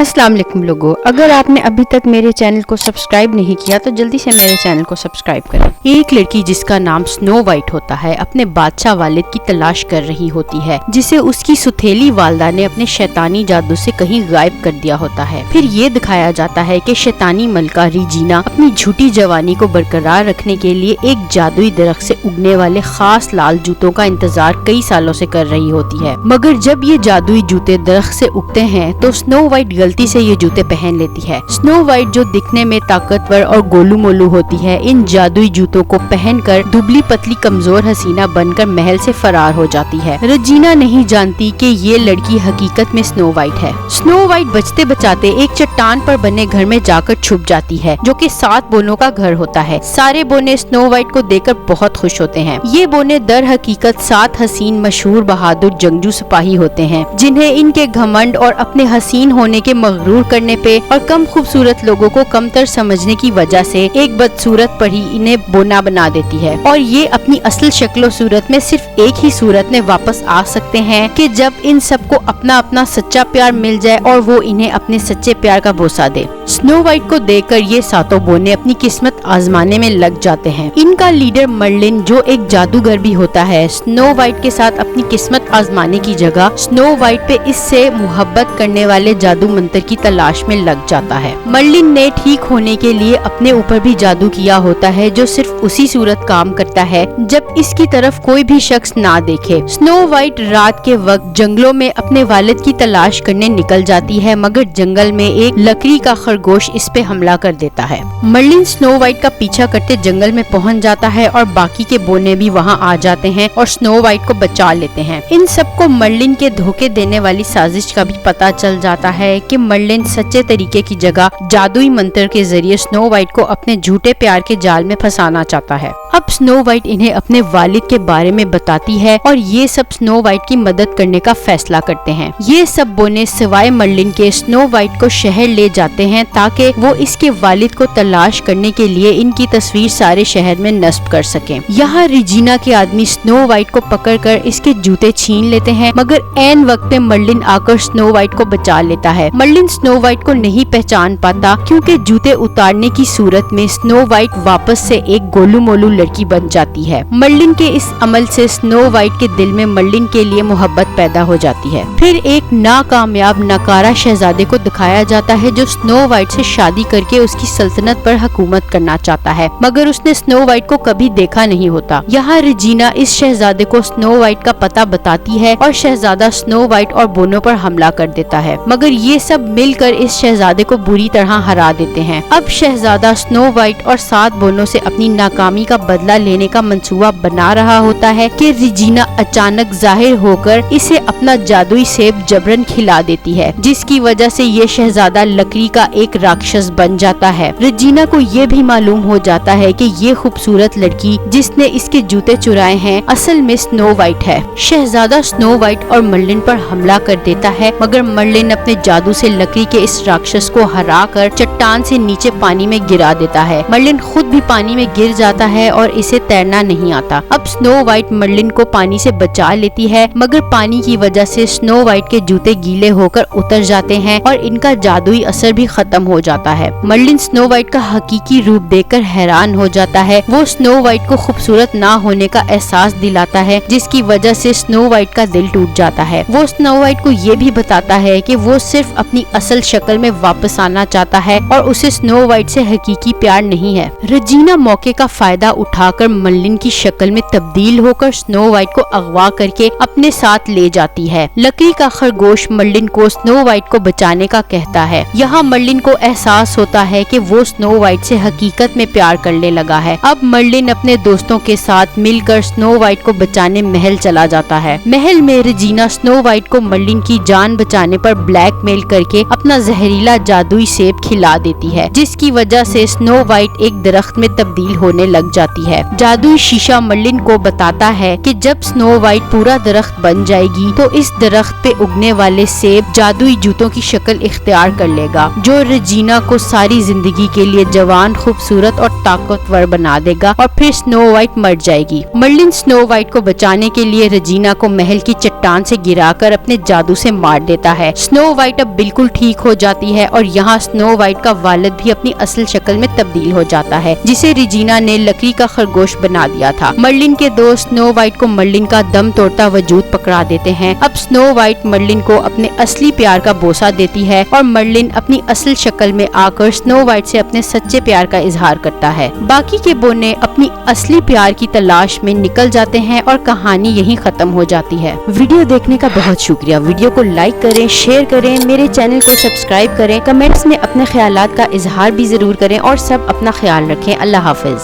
अस्सलाम वालेकुम लोगों, अगर आपने अभी तक मेरे चैनल को सब्सक्राइब नहीं किया तो जल्दी से मेरे चैनल को सब्सक्राइब करें। एक लड़की जिसका नाम स्नो वाइट होता है अपने बादशाह वालिद की तलाश कर रही होती है, जिसे उसकी सुथेली वालदा ने अपने शैतानी जादू से कहीं गायब कर दिया होता है। फिर ये दिखाया जाता है कि शैतानी मलका रीजीना अपनी झूठी जवानी को बरकरार रखने के लिए एक जादुई दरख्त से उगने वाले खास लाल जूतों का इंतजार कई सालों से कर रही होती है, मगर जब ये जादुई जूते दरख्त से उगते हैं तो स्नो वाइट गलती से ये जूते पहन लेती है। स्नो वाइट जो दिखने में ताकतवर और गोलू मोलू होती है, इन जादुई जूतों को पहनकर दुबली पतली कमजोर हसीना बनकर महल से फरार हो जाती है। रजीना नहीं जानती कि ये लड़की हकीकत में स्नो वाइट है। स्नो वाइट बचते बचाते एक चट्टान पर बने घर में जाकर छुप जाती है, जो कि 7 बोनों का घर होता है। सारे बोने स्नो वाइट को देखकर बहुत खुश होते हैं। ये बोने दर हकीकत 7 हसीन मशहूर बहादुर जंगजू सिपाही होते हैं, जिन्हें इनके घमंड और अपने हसीन होने के मगरूर करने पे और कम खूबसूरत लोगों को कमतर समझने की वजह से एक बदसूरत परी इन्हें बोना बना देती है, और ये अपनी असल शक्ल सूरत में सिर्फ एक ही सूरत में वापस आ सकते हैं कि जब इन सबको अपना अपना सच्चा प्यार मिल जाए और वो इन्हें अपने सच्चे प्यार का बोसा दे। स्नो वाइट को देखकर ये 7 बोने अपनी किस्मत आजमाने में लग जाते हैं। इनका लीडर मर्लिन, जो एक जादूगर भी होता है, स्नो वाइट के साथ अपनी किस्मत आजमाने की जगह स्नो वाइट पे इससे मोहब्बत करने वाले जादू मंत्र की तलाश में लग जाता है। मर्लिन ने ठीक होने के लिए अपने ऊपर भी जादू किया होता है, जो सिर्फ उसी सूरत काम करता है जब इसकी तरफ कोई भी शख्स ना देखे। स्नो वाइट रात के वक्त जंगलों में अपने वालिद की तलाश करने निकल जाती है, मगर जंगल में एक लकड़ी का खरगोश इस पे हमला कर देता है। मर्लिन स्नो वाइट का पीछा करते जंगल में पहुंच जाता है और बाकी के बोने भी वहां आ जाते हैं और स्नो वाइट को बचा लेते हैं। इन सबको मर्लिन के धोखे देने वाली साजिश का भी पता चल जाता है कि मर्लिन सच्चे तरीके की जगह जादुई मंत्र के जरिए स्नो वाइट को अपने झूठे प्यार के जाल में फंसाना चाहता है। अब स्नो वाइट इन्हें अपने वालिद के बारे में बताती है और ये सब स्नो वाइट की मदद करने का फैसला करते हैं। ये सब बोने सिवाय मर्लिन के स्नो वाइट को शहर ले जाते हैं ताकि वो इसके वालिद को तलाश करने के लिए इनकी तस्वीर सारे शहर में नस्ब कर सकें। यहाँ रिजीना के आदमी स्नो वाइट को पकड़कर इसके जूते छीन लेते हैं, मगर ऐन वक्त पे मर्लिन आकर स्नो वाइट को बचा लेता है। मर्लिन स्नो वाइट को नहीं पहचान पाता क्योंकि जूते उतारने की सूरत में स्नो वाइट वापस से एक गोलू मोलू लड़की बन जाती है। मर्लिन के इस अमल से स्नो वाइट के दिल में मर्लिन के लिए मोहब्बत पैदा हो जाती है। फिर एक नाकामयाब नकारा शहजादे को दिखाया जाता है, जो स्नो वाइट से शादी करके उसकी सल्तनत पर हुकूमत करना चाहता है, मगर उसने स्नो वाइट को कभी देखा नहीं होता। यहाँ रिजीना इस शहजादे को स्नो वाइट का पता बताती है और शहजादा स्नो वाइट और बोनों पर हमला कर देता है, मगर ये सब मिलकर इस शहजादे को बुरी तरह हरा देते हैं। अब शहजादा स्नो वाइट और 7 बोनों से अपनी नाकामी का बदला लेने का मंसूबा बना रहा होता है कि रिजीना अचानक जाहिर होकर इसे अपना जादुई सेब जबरन खिला देती है, जिसकी वजह से ये शहजादा लकड़ी का एक राक्षस बन जाता है। रिजीना को ये भी मालूम हो जाता है कि ये खूबसूरत लड़की जिसने इसके जूते चुराए हैं असल में स्नो वाइट है। शहजादा स्नो वाइट और मर्लिन पर हमला कर देता है, मगर मर्लिन अपने जादू से लकड़ी के इस राक्षस को हरा कर चट्टान से नीचे पानी में गिरा देता है। मर्लिन खुद भी पानी में गिर जाता है और इसे तैरना नहीं आता। अब स्नो वाइट मर्लिन को पानी से बचा लेती है, मगर पानी की वजह से स्नो वाइट के जूते गीले होकर उतर जाते हैं और इनका जादुई असर भी खत्म हो जाता है। मर्लिन स्नो वाइट का हकीकी रूप देखकर हैरान हो जाता है। वो स्नो वाइट को खूबसूरत ना होने का एहसास दिलाता है, जिसकी वजह से स्नो वाइट का दिल टूट जाता है। वो स्नो वाइट को ये भी बताता है कि वो सिर्फ अपनी असल शक्ल में वापस आना चाहता है और उसे स्नो वाइट से हकीकी प्यार नहीं है। रजीना मौके का फायदा उठाकर मर्लिन की शक्ल में तब्दील होकर स्नो वाइट को अगवा करके अपने साथ ले जाती है। लकड़ी का खरगोश मर्लिन को स्नो वाइट को बचाने का कहता है। यहाँ मर्लिन को एहसास होता है कि वो स्नो वाइट से हकीकत में प्यार करने लगा है। अब मर्लिन अपने दोस्तों के साथ मिलकर स्नो वाइट को बचाने महल चला जाता है। महल में रजीना स्नो वाइट को मर्लिन की जान बचाने पर ब्लैकमेल करके अपना जहरीला जादुई सेब खिला देती है, जिसकी वजह से स्नो वाइट एक दरख्त में तब्दील होने लग जाती है। जादुई शीशा मर्लिन को बताता है कि जब स्नो वाइट पूरा दरख्त बन जाएगी तो इस दरख्त पे उगने वाले सेब जादुई जूतों की शक्ल इख्तियार कर लेगा, जो रजीना को सारी जिंदगी के लिए जवान, खूबसूरत और ताकतवर बना देगा और फिर स्नो वाइट मर जाएगी। मर्लिन स्नो वाइट को बचाने के लिए रजीना को महल की चट्टान से गिराकर अपने जादू से मार देता है। स्नो वाइट अब बिल्कुल बिल्कुल ठीक हो जाती है और यहाँ स्नो वाइट का वालिद भी अपनी असल शक्ल में तब्दील हो जाता है, जिसे रेजिना ने लकड़ी का खरगोश बना दिया था। मर्लिन के दोस्त स्नो वाइट को मर्लिन का दम तोड़ता वजूद पकड़ा देते हैं। अब स्नो वाइट मर्लिन को अपने असली प्यार का बोसा देती है और मर्लिन अपनी असल शक्ल में आकर स्नो वाइट से अपने सच्चे प्यार का इजहार करता है। बाकी के बोने अपनी असली प्यार की तलाश में निकल जाते हैं और कहानी यहीं खत्म हो जाती है। वीडियो देखने का बहुत शुक्रिया। वीडियो को लाइक करें, शेयर करें, मेरे चैनल को सब्सक्राइब करें, कमेंट्स में अपने ख्यालात का इजहार भी जरूर करें और सब अपना ख्याल रखें। अल्लाह हाफिज।